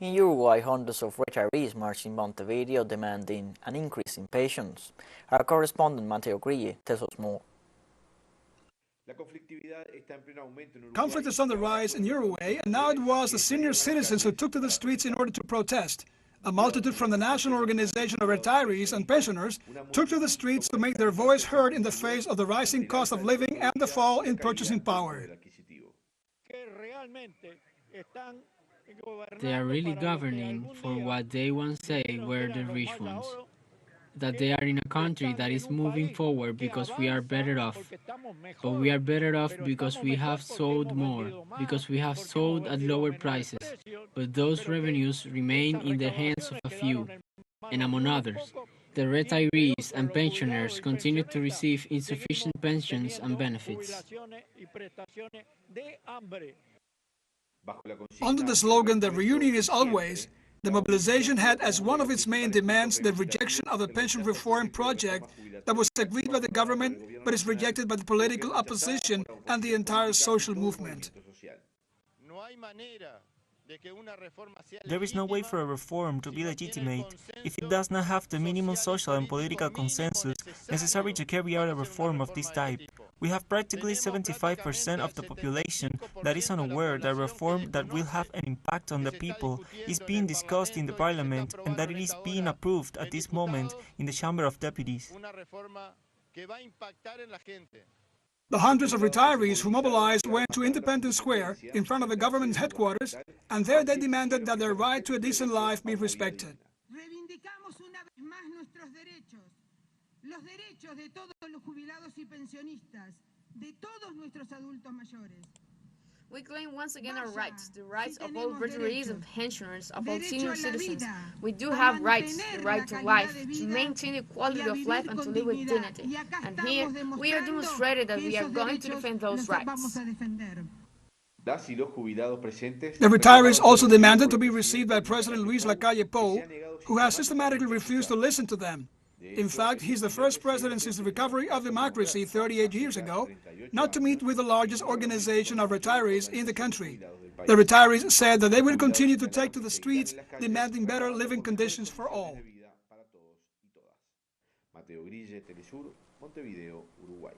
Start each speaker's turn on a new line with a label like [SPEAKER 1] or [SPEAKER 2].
[SPEAKER 1] In Uruguay, hundreds of retirees marched in Montevideo demanding an increase in pensions. Our correspondent Mateo Grille tells us more.
[SPEAKER 2] Conflict is on the rise in Uruguay, and now it was the senior citizens who took to the streets in order to protest. A multitude from the National Organization of Retirees and Pensioners took to the streets to make their voice heard in the face of the rising cost of living and the fall in purchasing power.
[SPEAKER 3] They are really governing for what they once say were the rich ones. That they are in a country that is moving forward because we are better off. But we are better off because we have sold more, because we have sold at lower prices. But those revenues remain in the hands of a few, and among others, the retirees and pensioners continue to receive insufficient pensions and benefits.
[SPEAKER 2] Under the slogan, "The reunion is always," the mobilization had as one of its main demands the rejection of the pension reform project that was agreed by the government but is rejected by the political opposition and the entire social movement.
[SPEAKER 4] There is no way for a reform to be legitimate if it does not have the minimum social and political consensus necessary to carry out a reform of this type. We have practically 75% of the population that is unaware that a reform that will have an impact on the people is being discussed in the parliament and that it is being approved at this moment in the Chamber of Deputies.
[SPEAKER 2] The hundreds of retirees who mobilized went to Independence Square in front of the government headquarters, and there they demanded that their right to a decent life be respected.
[SPEAKER 5] Reivindicamos una vez más nuestros derechos, los derechos de todos los jubilados y pensionistas, de todos nuestros adultos mayores.
[SPEAKER 6] We claim once again our rights, the rights of all retirees and pensioners, of all senior citizens. We do have rights, the right to life, to maintain the quality of life and to live with dignity. And here, we are demonstrated that we are going to defend those rights.
[SPEAKER 2] The retirees also demanded to be received by President Luis Lacalle Pou, who has systematically refused to listen to them. In fact, he's the first president since the recovery of democracy 38 years ago not to meet with the largest organization of retirees in the country. The retirees said that they will continue to take to the streets demanding better living conditions for all.
[SPEAKER 7] Mateo Grille, TeleSUR, Montevideo, Uruguay.